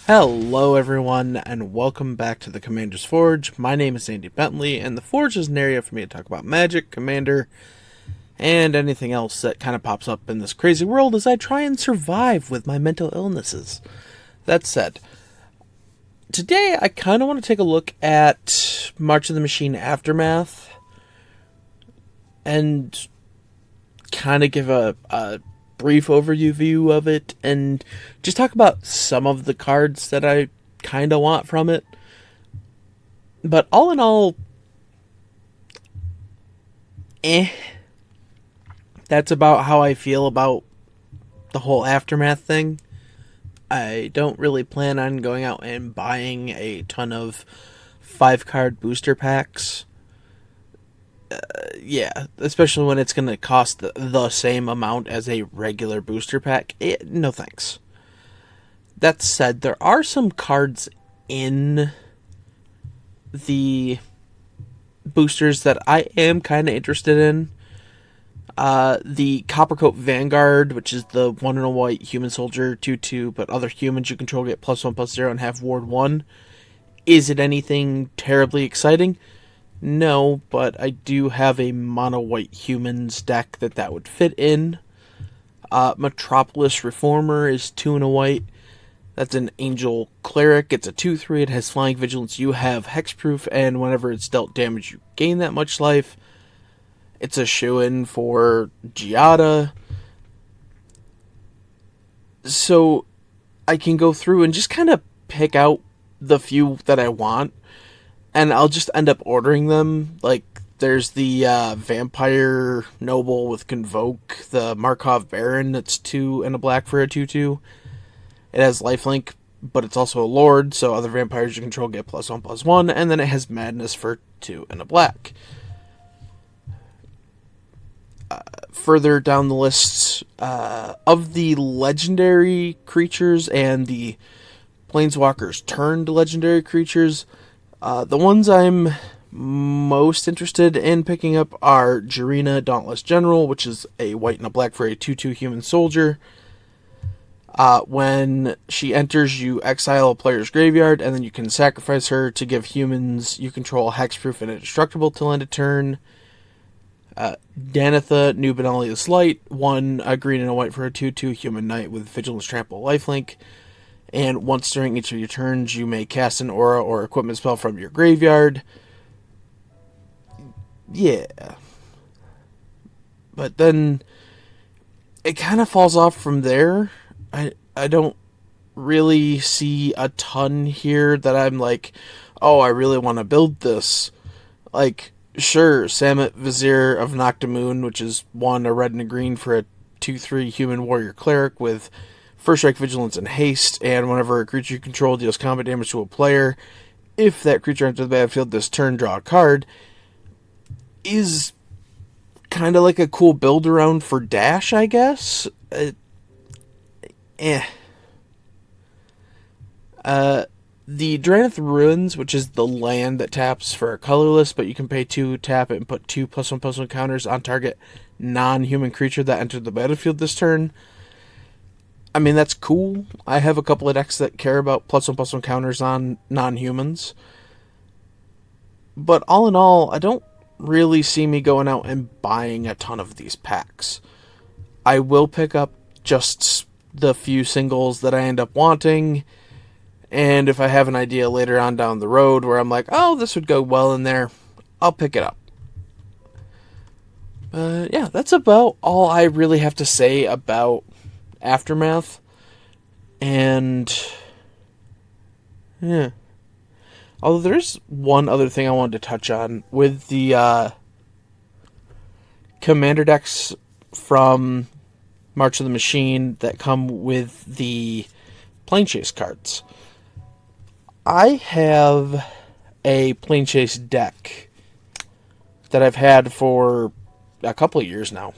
Hello, everyone, and welcome back to the Commander's Forge. My name is Andy Bentley, and the Forge is an area for me to talk about magic, Commander, and anything else that kind of pops up in this crazy world as I try and survive with my mental illnesses. That said, today I kind of want to take a look at March of the Machine Aftermath and kind of give a brief overview of it and just talk about some of the cards that I kind of want from it. But all in all, that's about how I feel about the whole Aftermath thing. I don't really plan on going out and buying a ton of 5-card booster packs. Yeah, especially when it's going to cost the same amount as a regular booster pack. No thanks. That said, there are some cards in the boosters that I am kind of interested in. The Coppercoat Vanguard, which is the 1 in a white human soldier 2/2, but other humans you control get +1/+0 and have Ward 1. Is it anything terribly exciting? No, but I do have a mono white humans deck that would fit in. Metropolis Reformer is 2 in a white. That's an Angel Cleric. It's a 2/3. It has Flying Vigilance. You have Hexproof, and whenever it's dealt damage, you gain that much life. It's a shoe-in for Giada. So I can go through and just kind of pick out the few that I want, and I'll just end up ordering them. Like, there's the Vampire Noble with Convoke, the Markov Baron that's 2 and a black for a 2/2. It has lifelink, but it's also a Lord, so other vampires you control get +1/+1, and then it has Madness for 2 and a black. Further down the list, of the legendary creatures and the Planeswalkers turned legendary creatures, the ones I'm most interested in picking up are Jarina, Dauntless General, which is a white and a black for a 2/2 human soldier. When she enters, you exile a player's graveyard, and then you can sacrifice her to give humans you control hexproof and indestructible till end of turn. Danitha, New Benalius Light, 1 a green and a white for a 2/2 human knight with Vigilance, Trample, Lifelink. And once during each of your turns, you may cast an aura or equipment spell from your graveyard. Yeah. But then it kind of falls off from there. I don't really see a ton here that I'm like, oh, I really want to build this. Like, sure, Samut Vizier of Noctamoon, which is 1 a red and a green for a 2/3 human warrior cleric with First Strike, Vigilance, and Haste, and whenever a creature you control deals combat damage to a player, if that creature enters the battlefield this turn, draw a card, is kind of like a cool build around for Dash, I guess. The Dranith Ruins, which is the land that taps for a colorless, but you can pay 2, tap it, and put 2 +1/+1 counters on target non-human creature that entered the battlefield this turn. I mean, that's cool. I have a couple of decks that care about +1/+1 counters on non-humans. But all in all, I don't really see me going out and buying a ton of these packs. I will pick up just the few singles that I end up wanting, and if I have an idea later on down the road where I'm like, oh, this would go well in there, I'll pick it up. Yeah, that's about all I really have to say about Aftermath. And yeah. Although there's one other thing I wanted to touch on with the commander decks from March of the Machine that come with the Plane Chase cards. I have a Plane Chase deck that I've had for a couple of years now.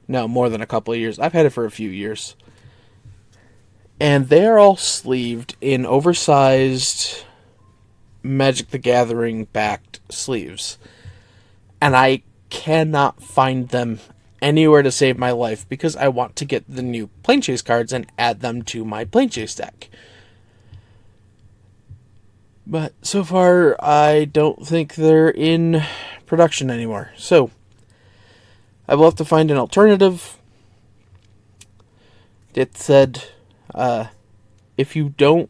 No, more than a couple of years. I've had it for a few years. And they are all sleeved in oversized Magic the Gathering backed sleeves. And I cannot find them anywhere to save my life because I want to get the new Plane Chase cards and add them to my Plane Chase deck. But so far, I don't think they're in production anymore. So, I will have to find an alternative. It said, if you don't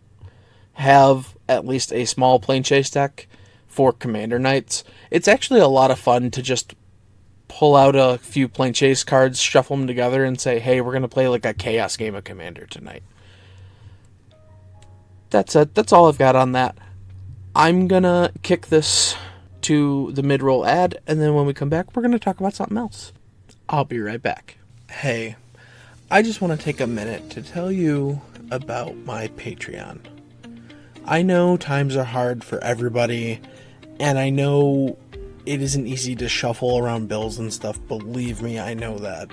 have at least a small plane chase deck for Commander Nights, it's actually a lot of fun to just pull out a few plane chase cards, shuffle them together, and say, hey, we're going to play like a chaos game of Commander tonight. That's it. That's all I've got on that. I'm going to kick this to the mid-roll ad, and then when we come back, we're going to talk about something else. I'll be right back. Hey, I just want to take a minute to tell you about my Patreon. I know times are hard for everybody, and I know it isn't easy to shuffle around bills and stuff. Believe me, I know that.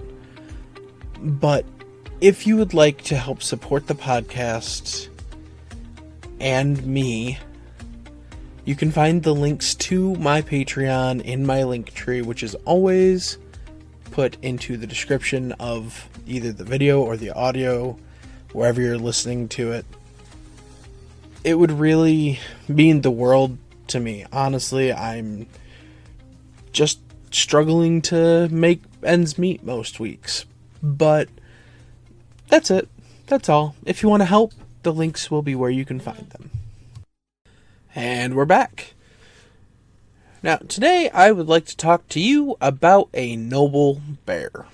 But if you would like to help support the podcast and me, you can find the links to my Patreon in my link tree, which is always put into the description of either the video or the audio, wherever you're listening to it. It would really mean the world to me. Honestly, I'm just struggling to make ends meet most weeks. But that's it. That's all. If you want to help, the links will be where you can find them. And we're back. Now, today I would like to talk to you about a noble bear.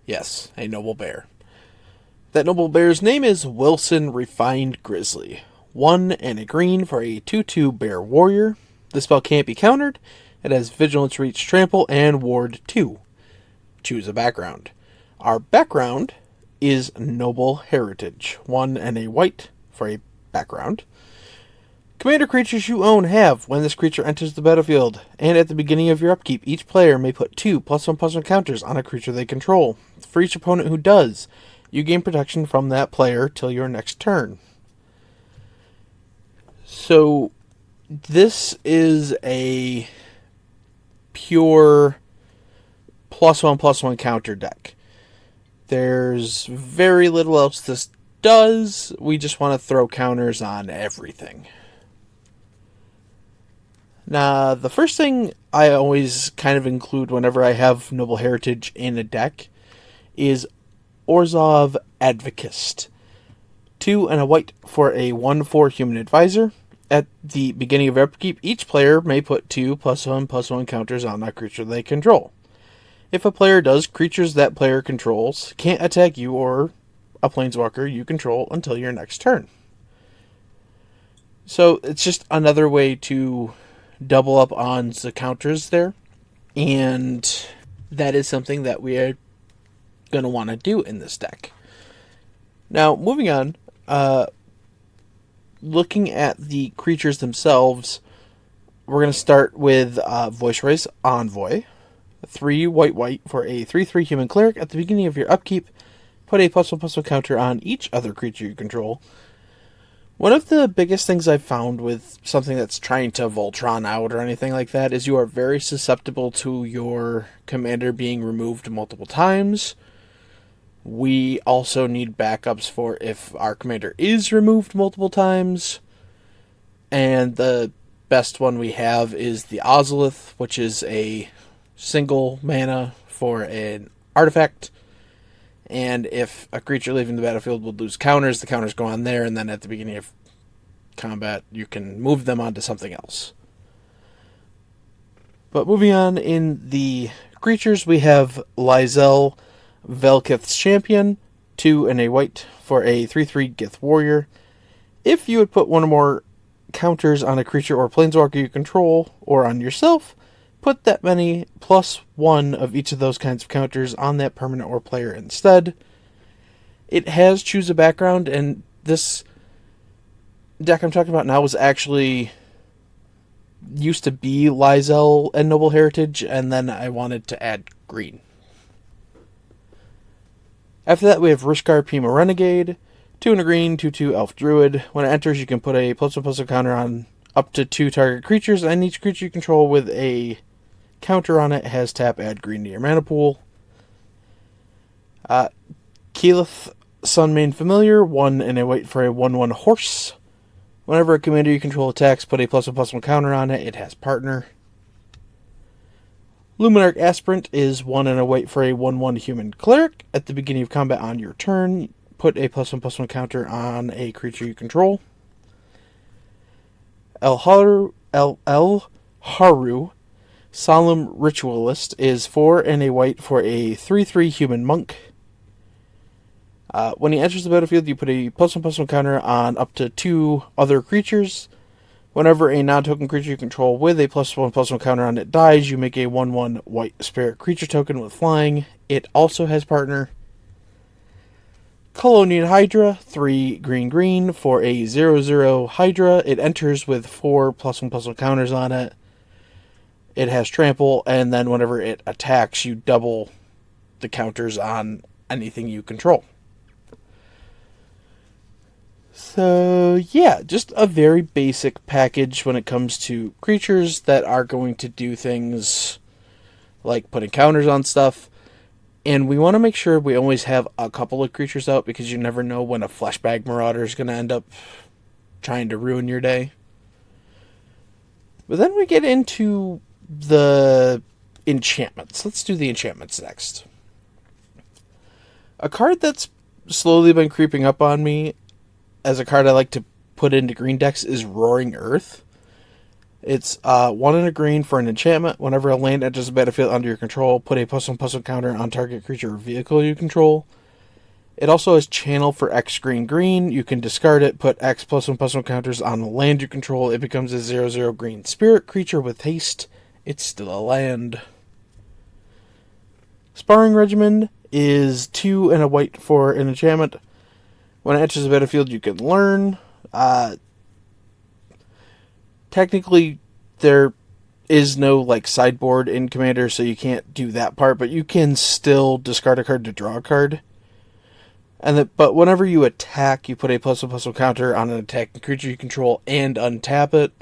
Yes, a noble bear. That noble bear's name is Wilson Refined Grizzly. 1 and a green for a 2/2 bear warrior. The spell can't be countered. It has Vigilance, Reach, Trample, and Ward 2. Choose a background. Our background is Noble Heritage. 1 and a white for a background. Commander creatures you own have, when this creature enters the battlefield, and at the beginning of your upkeep, each player may put 2 +1/+1 counters on a creature they control. For each opponent who does, you gain protection from that player till your next turn. So, this is a pure +1/+1 counter deck. There's very little else this does. We just want to throw counters on everything. Now, the first thing I always kind of include whenever I have Noble Heritage in a deck is Orzhov Advocist. 2 and a white for a 1/4 human advisor. At the beginning of upkeep, each player may put 2 +1/+1 counters on a creature they control. If a player does, creatures that player controls can't attack you or a planeswalker you control until your next turn. So it's just another way to double up on the counters there, and that is something that we are going to want to do in this deck. Now, moving on, looking at the creatures themselves, we're going to start with Voice Envoy. 3 white for a 3/3 human cleric. At the beginning of your upkeep, put a +1/+1 counter on each other creature you control. One of the biggest things I've found with something that's trying to Voltron out or anything like that is you are very susceptible to your commander being removed multiple times. We also need backups for if our commander is removed multiple times. And the best one we have is the Ozolith, which is a single mana for an artifact. And if a creature leaving the battlefield would lose counters, the counters go on there, and then at the beginning of combat, you can move them onto something else. But moving on in the creatures, we have Lyzel, Velkith's Champion, 2 and a white for a 3/3 Gith Warrior. If you would put one or more counters on a creature or planeswalker you control, or on yourself, put that many +1 of each of those kinds of counters on that permanent or player instead. It has Choose a Background, and this deck I'm talking about now was actually used to be Lyzel and Noble Heritage, and then I wanted to add green. After that, we have Rishkar Pima Renegade, 2 and a green, 2/2 Elf Druid. When it enters, you can put a +1/+1 counter on up to 2 target creatures, and each creature you control with a counter on it has tap, add green to your mana pool. Keyleth Sunmane Familiar, 1 and a white for a 1/1 horse. Whenever a commander you control attacks, put a +1/+1 counter on it. It has partner. Luminarch Aspirant is 1 and a white for a 1/1 human cleric. At the beginning of combat on your turn, put a +1/+1 counter on a creature you control. El Haru, Solemn Ritualist, is 4 and a white for a 3/3 human monk. When he enters the battlefield, you put a +1/+1 counter on up to 2 other creatures. Whenever a non-token creature you control with a +1/+1 counter on it dies, you make a 1/1 white spirit creature token with flying. It also has partner. Colonial Hydra, 3 green for a 0/0 Hydra. It enters with 4 +1/+1 counters on it. It has trample, and then whenever it attacks, you double the counters on anything you control. So, yeah, just a very basic package when it comes to creatures that are going to do things like putting counters on stuff. And we want to make sure we always have a couple of creatures out, because you never know when a Fleshbag Marauder is going to end up trying to ruin your day. But then we get into the enchantments. Let's do the enchantments next. A card that's slowly been creeping up on me as a card I like to put into green decks is Roaring Earth. It's 1 and a green for an enchantment. Whenever a land enters the battlefield under your control, put a +1/+1 counter on target creature or vehicle you control. It also has Channel for X green. You can discard it, put X +1/+1 counters on the land you control. It becomes a 0/0 green spirit creature with haste. It's still a land. Sparring Regimen is 2 and a white for an enchantment. When it enters the battlefield, you can learn. Technically, there is no sideboard in Commander, so you can't do that part, but you can still discard a card to draw a card. But whenever you attack, you put a +1/+1 counter on an attacking creature you control and untap it.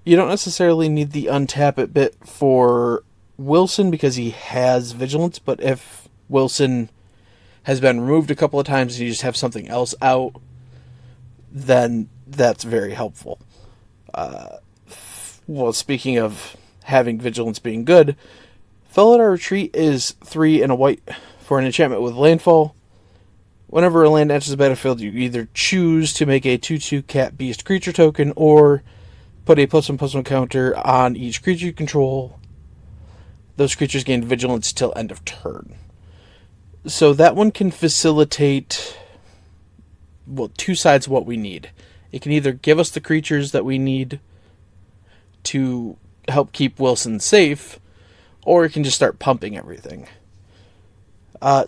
You don't necessarily need the untap it bit for Wilson because he has Vigilance, but if Wilson has been removed a couple of times and you just have something else out, then that's very helpful. Well, speaking of having Vigilance being good, Felidar Retreat is 3 and a white for an enchantment with landfall. Whenever a land enters the battlefield, you either choose to make a 2/2 cat beast creature token or put a +1/+1 counter on each creature you control. Those creatures gain Vigilance till end of turn. So that one can facilitate, two sides of what we need. It can either give us the creatures that we need to help keep Wilson safe, or it can just start pumping everything.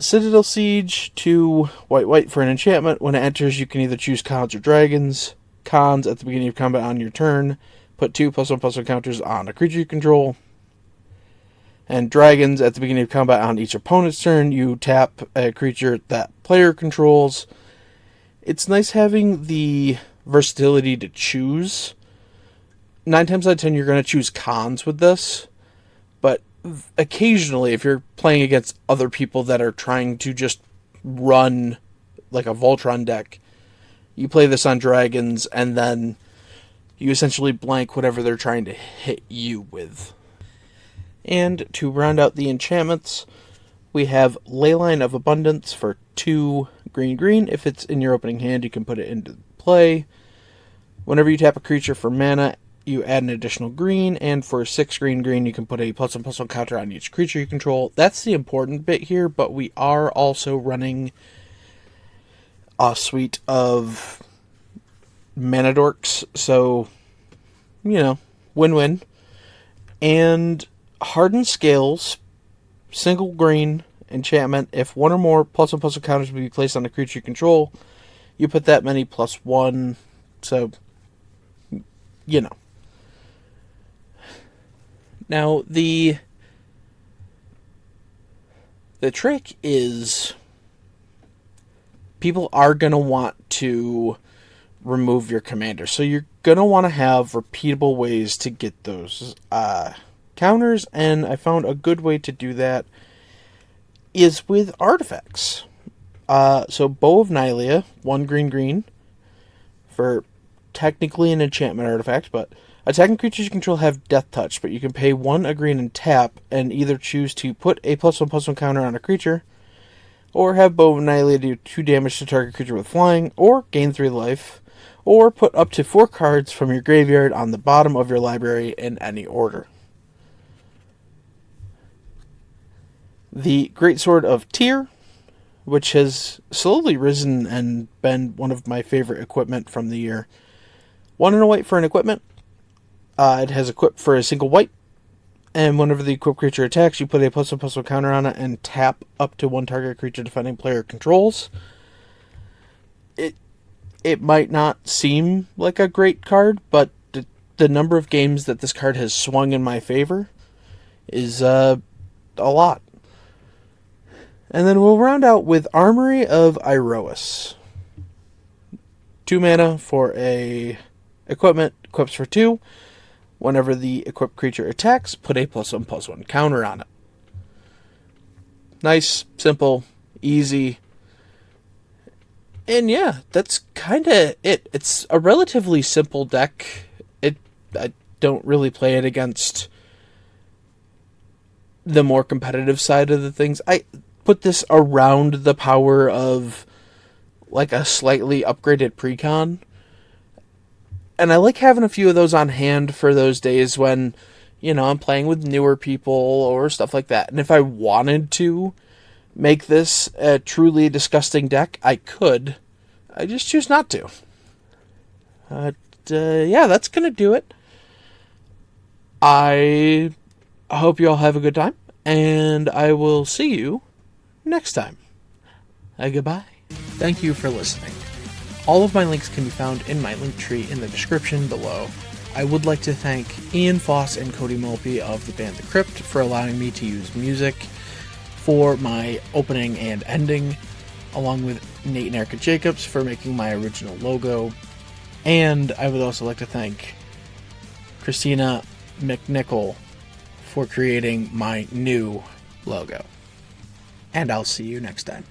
Citadel Siege, 2 white for an enchantment. When it enters, you can either choose cons or dragons. Cons, at the beginning of combat on your turn, put 2 +1/+1 counters on a creature you control. And dragons, at the beginning of combat on each opponent's turn, you tap a creature that player controls. It's nice having the versatility to choose. 9 times out of 10, you're going to choose cons with this. But occasionally, if you're playing against other people that are trying to just run like a Voltron deck, you play this on dragons, and then you essentially blank whatever they're trying to hit you with. And to round out the enchantments, we have Leyline of Abundance for 2 green. If it's in your opening hand, you can put it into play. Whenever you tap a creature for mana, you add an additional green, and for 6 green, you can put a +1/+1 counter on each creature you control. That's the important bit here, but we are also running a suite of mana dorks, so, win-win. And Hardened Scales, single green enchantment. If 1 or more +1/+1 counters will be placed on a creature you control, you put that many +1, so, Now, the trick is people are going to want to remove your commander. So you're going to want to have repeatable ways to get those counters, and I found a good way to do that is with artifacts. So Bow of Nylea, 1 green for technically an enchantment artifact, but attacking creatures you control have Death Touch, but you can pay 1 a green and tap, and either choose to put a +1/+1 counter on a creature, or have Bow of Annihilate do 2 damage to target creature with flying, or gain 3 life, or put up to 4 cards from your graveyard on the bottom of your library in any order. The Greatsword of Tyr, which has slowly risen and been one of my favorite equipment from the year. 1 and a white for an equipment. It has equipped for a single white, and whenever the equipped creature attacks, you put a +1/+1 counter on it and tap up to 1 target creature defending player controls. It might not seem like a great card, but the number of games that this card has swung in my favor is a lot. And then we'll round out with Armory of Iroas. 2 mana for a equipment, equips for 2. Whenever the equipped creature attacks, put a +1/+1 counter on it. Nice, simple, easy. And yeah, that's kind of it. It's a relatively simple deck. I don't really play it against the more competitive side of the things. I put this around the power of like a slightly upgraded precon. And I like having a few of those on hand for those days when, I'm playing with newer people or stuff like that. And if I wanted to make this a truly disgusting deck, I could. I just choose not to. Yeah, that's going to do it. I hope you all have a good time, and I will see you next time. Goodbye. Thank you for listening. All of my links can be found in my link tree in the description below. I would like to thank Ian Foss and Cody Mulpey of the band The Crypt for allowing me to use music for my opening and ending, along with Nate and Erica Jacobs for making my original logo. And I would also like to thank Christina McNichol for creating my new logo. And I'll see you next time.